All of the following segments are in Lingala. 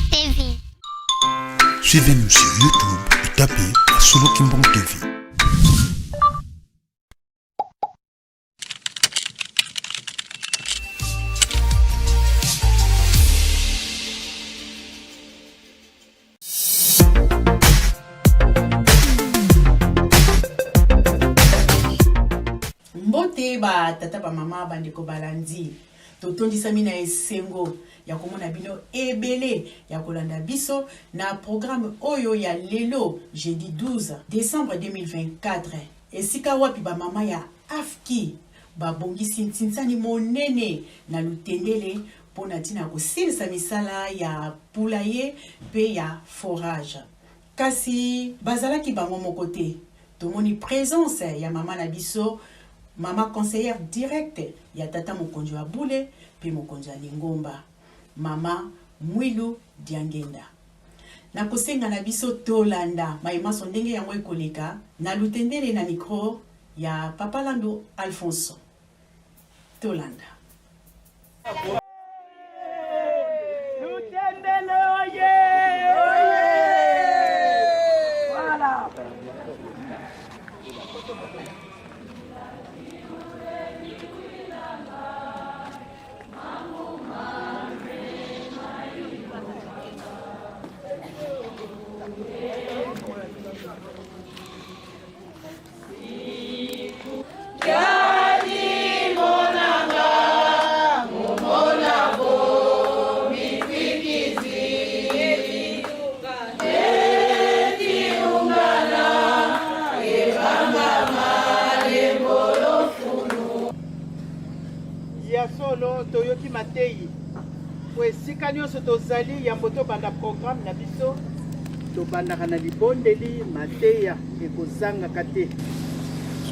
TV. Suivez-nous sur YouTube et tapez Solo Kimbong TV. Mbote ba tata ba mama bandeko balandi totondisa mina esengo ya komona bino ebele ya kolanda biso na programme oyo ya lelo jeudi 12 décembre 2024 esika wapi ba mama ya afki babongisi ntinsani monene na lutendele pona tina kosilisa misala ya poulailler pe ya forage kasi bazalaki bango moko te tomoni présence ya mama na biso Mama conseillère directe ya tata mokonzi wa Bule pe mokonzi ya Lingomba Mama Mwilu Diangenda na kosenga na biso tolanda maima so ndenge yango ekoleka na lutendele na micro ya Papa Lando Alfonso tolanda lutendele oye voilà solo toyoki matei po esika nyonso tozali yambo tobanda programme na biso tobandaka na libondeli mateya ekozangaka te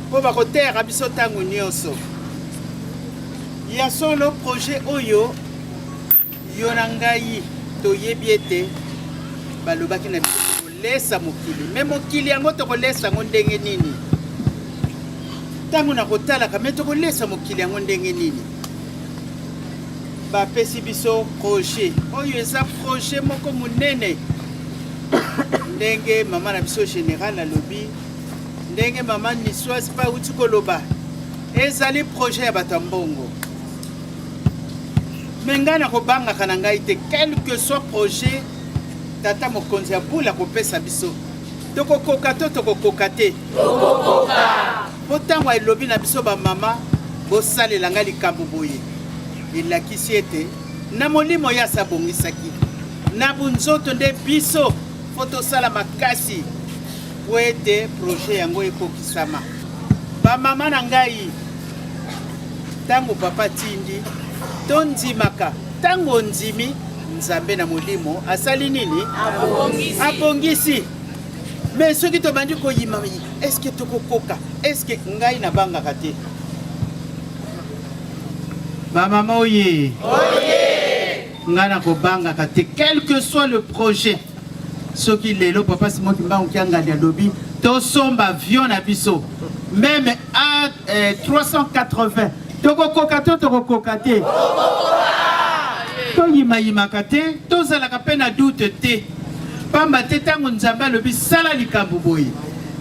mpo bakotera biso ntango nyonso ya solo projet oyo yo na ngai toyebi ete balobaki na biso tokolesa mokili me mokili yango tokolesa yango ndenge nini ntango na kotalaka me tokolesa mokili yango ndenge nini bapesi biso projet oyo eza projet moko monene ndenge mama na biso général alobi ndenge mama Nisoise pa uti koloba ezali projet ya bato ya mbongo me ngai na kobangaka na ngai te quel que soit projet tata mokonzi ya Bula kopesa biso tokokoka to tokokoka te po ntango elobi na biso bamama bosalela ngai likambo boye elakisi ete na molimo ya sabongisaki na bunzoto nde biso fo tosala makasi po ete projet yango ekokisama bamama na ngai ntango papa tindi tondimaka ntango ndimi nzambe na molimo asali nini abongisi me soki tobandi koyima eske tokokoka eske ngai nabangaka te bamama oye ngai nakobangaka te quel que soit le projet soki lelo papa simoki mbango kiangali alobi tosomba avion na biso même à 380 tokokoka to tokokoka te toyimayimaka te tozalaka mpe na doute te pamba te ntango nzambe alobi sala likambo boye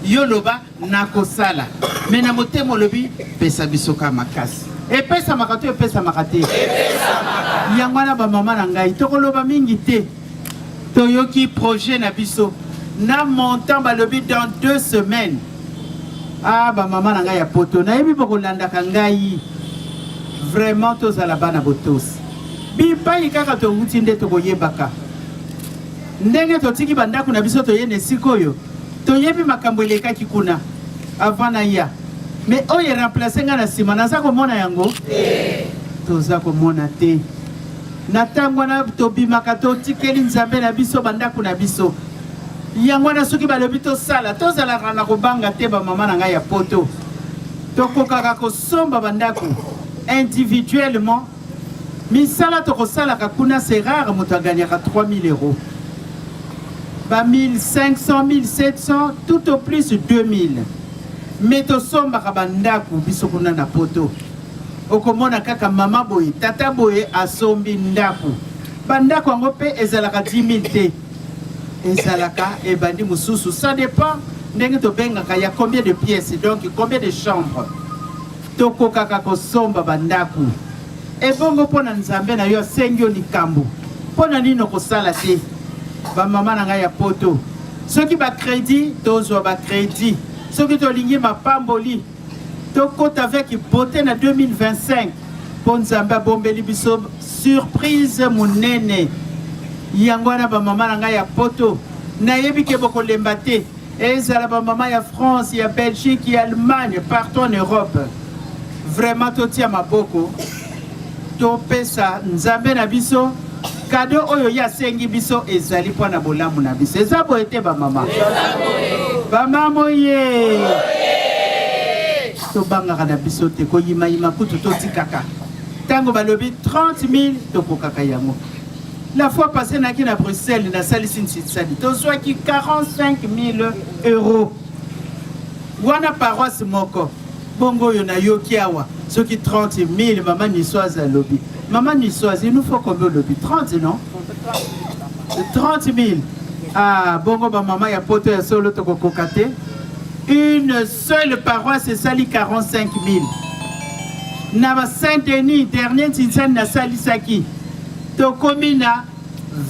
yo loba nakosala me na motema olobi pesa biso ka makasi epesamaka to epesamaka te yango wana bamama na ngai tokoloba mingi te toyoki projet na biso na montant balobi dans 2 semaines ah bamama na ngai ya poto nayebi bokolandaka ngai vraiment tozala bana botosi bipai kaka towuti nde tokoyebaka ndenge totiki bandako na biso toyene esika oyo toyebi makambo elekaki kuna avant na ya me oyo remplace nga na nsima naza komona yango toza komona te na ntango wana tobimaka totikeli nzambe na biso bandako na biso yango wana soki balobi tosala tozalaka na kobanga te bamama na ngai ya poto tokokaka kosomba bandako individuellement misala tokosalaka kuna c'est rare moto aganyaka 3000 euros ba 1500 1700 tout au plus 2000 mais tosombaka bandako biso kuna na poto okomona kaka mama boye tata boye asombi ndako bandako yango mpe ezalaka 10 000 te ezalaka ebandi mosusu ça dépend ndenge tobengaka ya combien de pièces donc combien de chambres tokokaka kosomba bandako ebongo mpo na nzambe na yo asengi yo likambo mpo na nini okosala te bamama na ngai ya poto soki bakredi tozwa bakredi soki tolingi mapamboli tokota avec beauté na 2025 mpo nzambe abombeli biso surprise monene yango wana bamama na ngai ya poto nayebi ke bokolemba te ezala bamama ya France ya Belgique ya Allemagne partout en Europe vraiment totia maboko topesa nzambe na biso kado oyo ya sengi biso ezali mpo na bolamu na biso eza boye te bamama bamama ye tobangaka na biso te koyimayima kutu totikaka ntango balobi 30 000 tokokaka yango la fois passée naki na Bruxelles na salisi nsitsali tozwaki 45 000 euros wana paroisse moko bongo oyo nayoki awa soki 30 000 maman nisoise alobi maman nisoise il nous faut combien alobi 30 non 30 000 ah bongo bamama ya poto ya solo tokokoka te une seule paroisse esali 45 000 na ba Saint-Denis dernier nsitsali nasalisaki tokomi na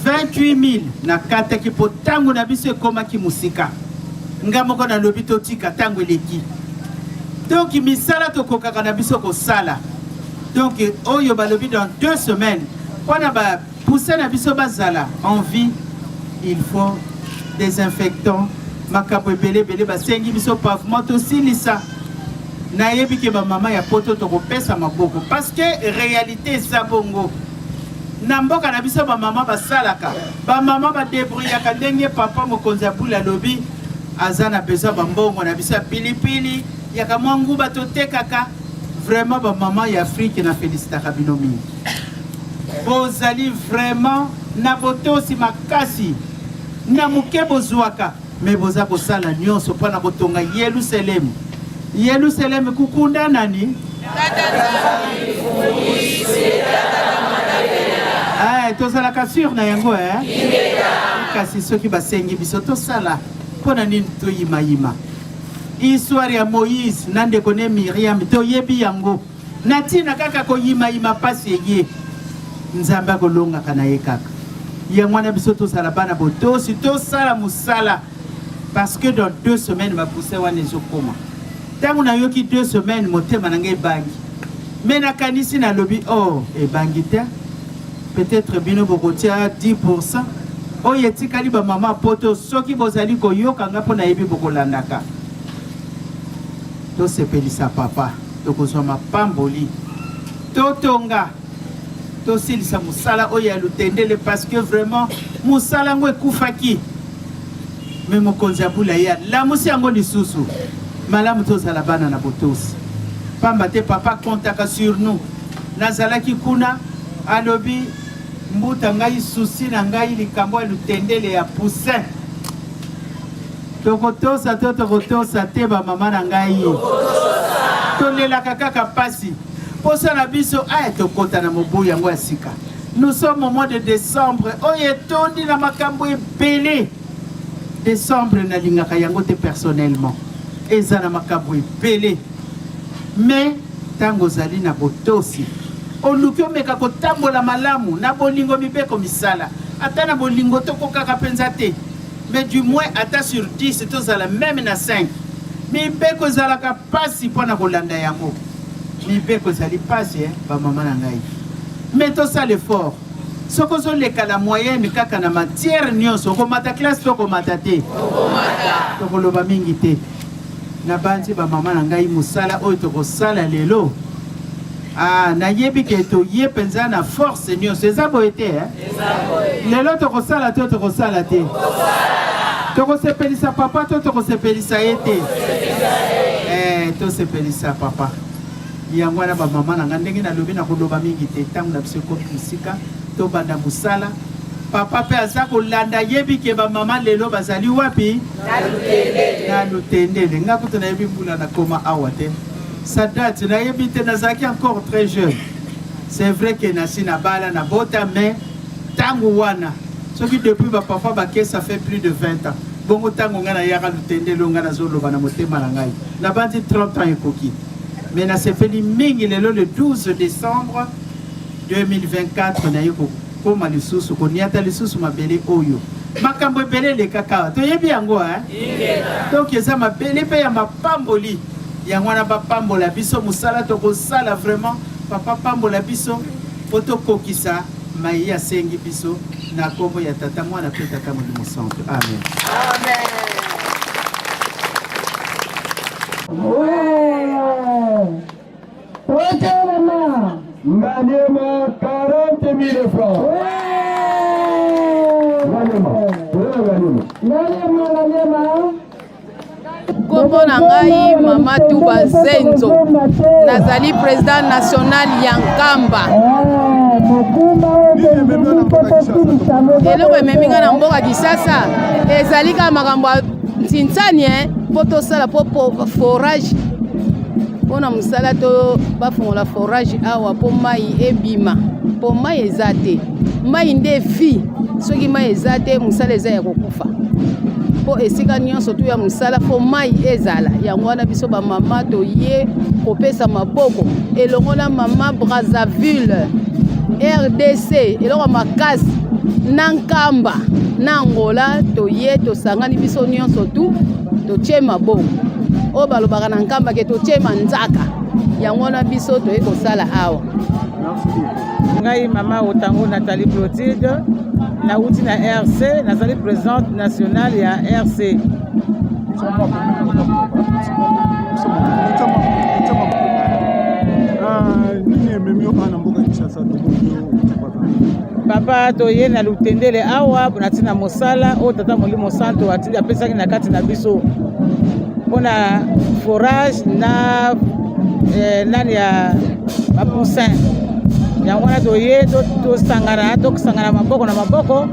28 000 na kataki po tango na biso ekomaki musika nga moko na lobi totika tango eleki donc misala tokokaka na biso kosala donc oyo balobi dans 2 semaines wana ba pousser na biso bazala en vie il faut des infectants makambo ebele basengi biso pavement tosilisa nayebi ke bamama ya poto tokopesa maboko parce que réalité eza bongo na mboka na biso bamama basalaka bamama badebrouillaka ndenge papa mokonzi ya bula lobi aza na besoin bambongo na biso ya pilipili yaka mwa nguba totekaka vraiment bamama ya Afrique na félicitaka bino mingi bozali vraiment na botosi makasi na moke bozwaka me boza kosala nyonso mpo na kotonga Yerusalemu Yerusalemu kukunda nani tozalaka sur na yango kasi soki basengi biso tosala mpo na nini toyimayima histoire ya Moïse na ndeko ne Miriam toyebi yango na ntina kaka koyimayima pasi eye nzambe akolongaka na ye kaka yango wana biso tosala bana botosi tosala mosala parce que dans 2 semaines bapuse wana ezokoma ntango nayoki 2 semaines motema na ngai ebangi me nakanisi nalobi oh ebangi te peut-être bino bokotia 10% oyo etikali bamama poto soki bozali koyokanga mpo nayebi bokolandaka tosepelisa papa tokozwa mapamboli totonga tosilisa mosala oyo ya lutendele parce que vraiment mosala yango ekufaki me mokonzi ya bula ye alamusi yango lisusu malamu tozala bana na botosi pamba te papa kontaka sur nous nazalaki kuna alobi mbuta ngai susi na ngai likambo ya lutendele ya poussin tokotosa to tokotosa te bamama na ngai tolelaka kaka pasi posa na biso aya tokota na mobu yango ya sika nous sommes au mois de décembre oyo etondi na makambo ebele décembre nalingaka yango te personnellement eza na makambo ebele mais ntango ozali na botosi oluki omeka kotambola malamu na bolingo mibeko misala ata na bolingo tokokaka mpenza te mais du moins ata sur 10 tozala même na 5 mibeko ezalaka pasi mpo na kolanda yango mibeko ezali pasi bamama na ngai mais tosala effort soki ozoleka na moyenne kaka na matière nyonso okomata classe tokomata te tokoloba mingi te na banzi bamama na ngai mosala oyo tokosala lelo nayebi ke toye mpenza na force nyonso eza boye te lelo tokosala to tokosala te tokosepelisa papa to tokosepelisa ye te tosepelisa papa yango wana bamama na ngai ndenge nalobi na koloba mingi te ntango na biso ekomi mosika tobanda mosala papa mpe aza kolanda yebi ke bamama lelo bazali wapi na lutendele nga kutu nayebi mbula nakoma awa te sa date nayebi te nazalaki encore très jeune c'est vrai que nasi na bala na bota mais tango wana soki depuis papa bake ça fait plus de 20 ans bongo tango ngana yaka lutende longana zoloba na motema na ngai na bandi 30 ans ekoki mais na sepeli mingi lelo le 12 décembre 2024 na yeko koma lisusu koniata lisusu mabele oyo makambo ebele le kaka toyebi yango donc eza mabele pe ya mapamboli yango wana bapambola biso musala tokosala vraiment papa pambola biso po tokokisa mai asengi biso na kombo ya tata mwana pe tata molimo santo amen Maniema 40 000 francs. Kombo na ngai mama Tuba Zenzo nazali président national ya Nkamba eloko ememi nga na mboka Kisasa ezali kaka makambo ya ntintsani po tosala po forage mpona mosala to bafongola forage awa po mai ebima po mai eza te mai nde fi soki mai eza te mosala eza ya kokufa po esika nyonso tu ya mosala po mai ezala yango wana biso bamama toye kopesa maboko elongo na mama Brazzaville RDC eloko makasi na Nkamba na Angola toye tosangani biso nyonso tu totie maboko o balobaka na Nkamba ke totie manzaka yango wana biso toye kosala awa ngai mama Otango Nathalie Clotilde na uti na RC nazali présidente nationale ya RC papa toye na lutendele awa natina mosala o tata molimo santo atili apesaki na kati na biso mpona forage na nani ya bapoussin yango wana toye tokosangana maboko na maboko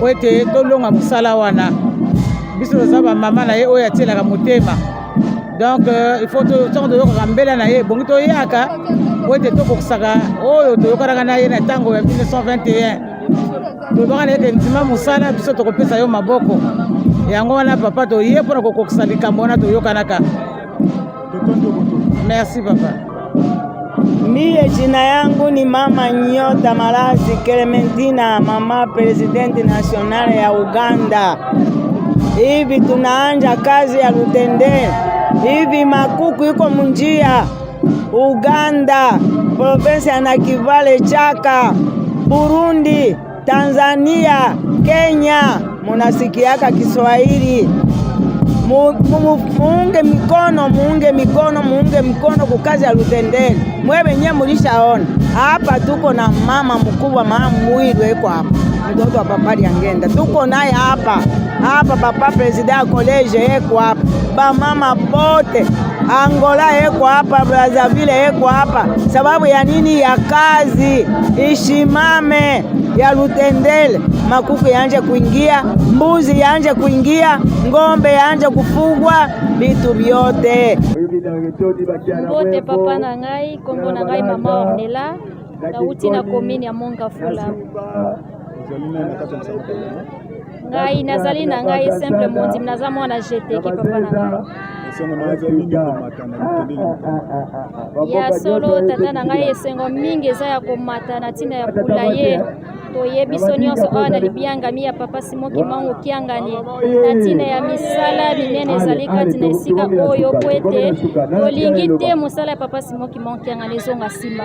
po ete tolonga mosala wana biso toza bamama na ye oyo atielaka motema donc il faut ntango toyokaka mbela na ye bongi toyaka po ete tokokisaka oyo toyokanaka na ye na ntango ya 1921 tolobaka na ete ndima mosala biso tokopesa yo maboko yango wana papa toye mpona kokokisa likambo wana toyokanaka merci papa. Mie jina yangu ni mama Nyota Malazi Clementina, mama presidenti nasionale ya Uganda. Hivi tunaanja kazi ya Lutende, hivi makuku iko munjia Uganda, provinsi ya Nakivale Chaka, Burundi, Tanzania, Kenya, munasikiaka Kiswahili. Muunge mikono kukazi ya Lutendele. Mwewe nye mulishaona hapa tuko na mama mkubwa, mama Mwiru eko hapa, mtoto wa papa Lyangenda tuko naye hapa papa president ya college eko hapa, ba mama bote Angola eko hapa, Brazzaville eko hapa. Sababu ya nini? Ya kazi ishimame ya Lutendele. Makuku yanje kuingia, mbuzi yanje kuingia, ngombe yanje kufugwa, vitu vyote. Bote papa na ngai, kombo na ngai mama Ornella, nauti na komini ya Mongafula. Ngai nazali na ngai simple mondi, naza mwana jeteki papa na ngai. Ya solo tata na ngai esengo mingi eza ya komata na tina ya pulaye. Toyebi so nyonso awa na libiangami ya papa Simon Kimangu Kiangani na tina ya misala minene ezali kati na esika oyo po ete tolingi te mosala ya papa Simon Kimangu Kiangani ezonga nsima.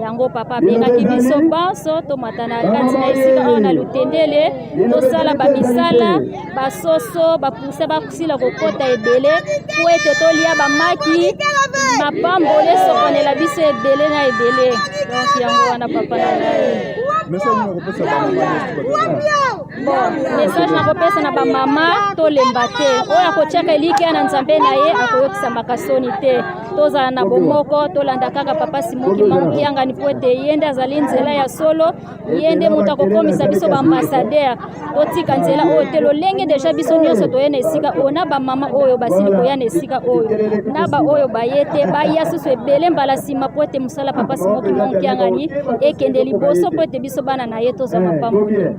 Yango papa abengaki biso banso tomatana kati na esika awa na Lutendele tosala bamisala basoso bapuse bakusila kokota ebele po ete tolia bamaki mapambole sokonela biso ebele na ebele. Donc yango wana papa na ngai message na kopesa na bamama tolemba te oyo akotiaka elike na nzambe na ye akoyokisa makasoni te. tozala na bomoko tolanda kaka papa Simoki Mbangu Kiangani po ete yende azali nzela ya solo yende moto akokomisa biso baambassadeur totika nzela oyo te lolenge deja biso nyonso toye na esika oyo na bamama oyo basili koya na esika oyo na ba oyo baye te baya susu ebele mbala nsima po ete mosala papa Simoki Mbangu Kiangani ekende liboso po ete biso bana na ye tozwa mapamboli.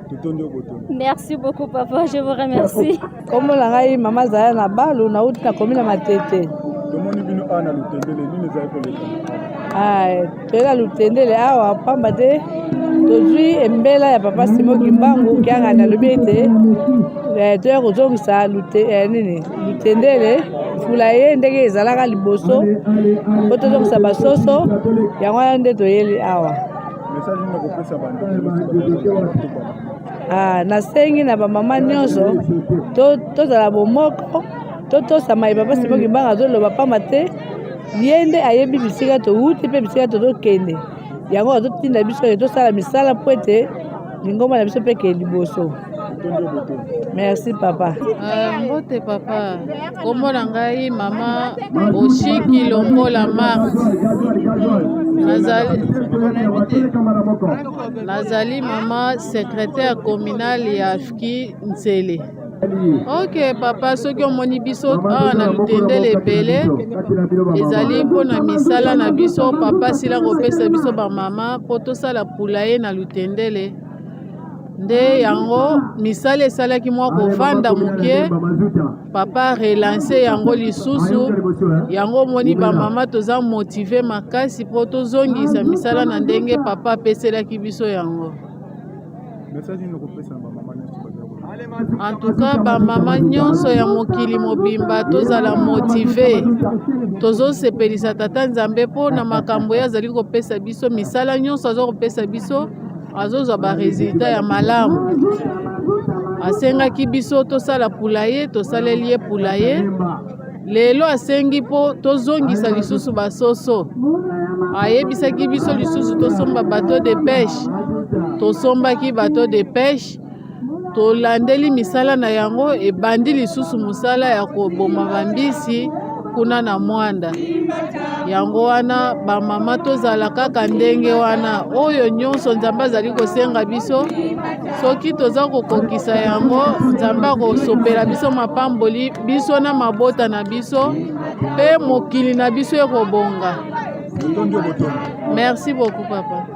Merci beaucoup papa, je vous remercie. Comme la ngai mama zaya na balu na uti na komina matete. Tomoni bino ana lutendele nini za koleka. Toyela lutendele awa pamba te tozwi embela ya papa Simoki Mbangu Kiangani alobi ete toya kozongisa lutendele fula ye ndenge ezalaka liboso po tozongisa basoso yango wana nde toyeli awa. Message nini kopesa bantu? Nasengi na bamama nyonso tozala bomoko totosama papa Simoki Mbangu azoloba pamba te ye nde ayebi bisika touti mpe bisika tozokende yango azotinda biso oyo tosala misala po ete lingomba na biso mpe kee liboso. Merci papa. Mbote papa, kombo na ngai mama Oshiki Lombola Mars. Nazali mama secrétaire communal ya Afki Ntsele. Ok papa, soki omoni biso awa na lutendele ebele ezali mpona misala na biso papa sila kopesa biso bamama mpo tosala pula ye na lutendele nde yango misala esalaki mwa kovanda moke papa relance yango lisusu yango omoni bamama toza motive makasi mpo tozongisa misala na ndenge papa apeselaki biso yango. En tout cas bamama nyonso ya mokili mobimba tozala motive tozosepelisa tata nzambe mpo na makambo ye azali kopesa biso misala nyonso aza kopesa biso azozwa baresultat ya malamu. Asengaki biso tosala pula ye tosaleli ye pula ye lelo asengi mpo tozongisa lisusu basoso ayebisaki biso lisusu tosomba bateau de pêche tosombaki bateau de pêche tolandeli misala na yango ebandi lisusu mosala ya koboma bambisi kuna na mwanda yango wana bamama tozala kaka ndenge wana oyo nyonso nzambe azali kosenga biso soki toza kokokisa yango nzambe akosopela biso mapamboli biso na mabota na biso mpe mokili na biso ekobonga. Merci beaucoup papa.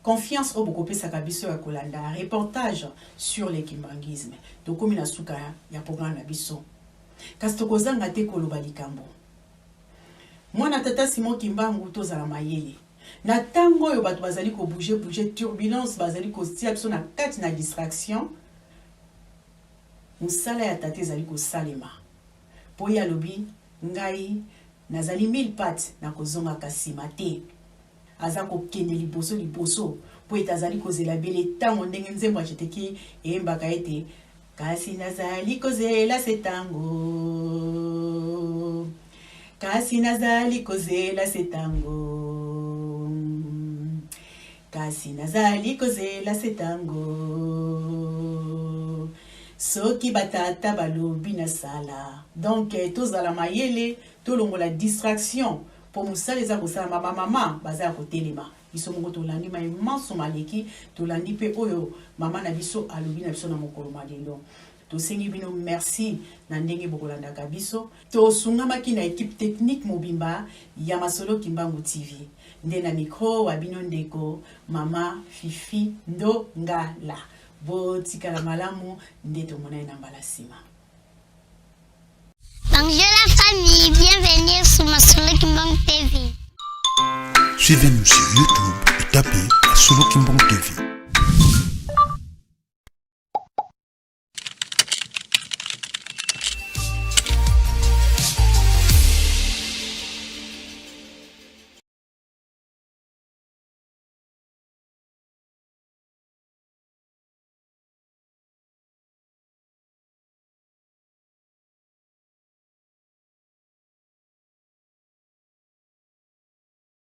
Confiance au beaucoup pesa kabiso ya kolanda reportage sur le kimbangisme to komina suka ya programme na biso kasi tokozanga te koloba likambo mwana tata Simoki Mbangu tozala mayele na tango oyo bato bazali bouger turbulence bazali kotia biso na kati na distraction mosala ya tate ezali kosalema po ye alobi ngai nazali 1000 pattes na kozongaka nsima te aza kokende liboso po ete azali kozela bele ntango ndenge nzembo aceteki eyembaka ete kasi nazali kozela setango kasi nazali kozela setango kasi nazali kozela setango soki batata balobi na sala donc tozala mayele tolongola distraction po mosala eza kosala mama baza ya kotelema biso moko tolandi mamanso maleki tolandi mpe oyo mama na biso alobi na biso na mokolo malelo tosengi bino merci na ndenge bokolandaka biso tosungamaki na équipe technique mobimba ya Masolo Kimbangu TV nde na micro wa bino ndeko mama Fifi Ndongala botikala malamu nde tomona na mbala nsima. Bonjour la famille, bienvenue sur Masolo Kimbangu TV. Suivez-nous sur YouTube et tapez Masolo Kimbangu TV.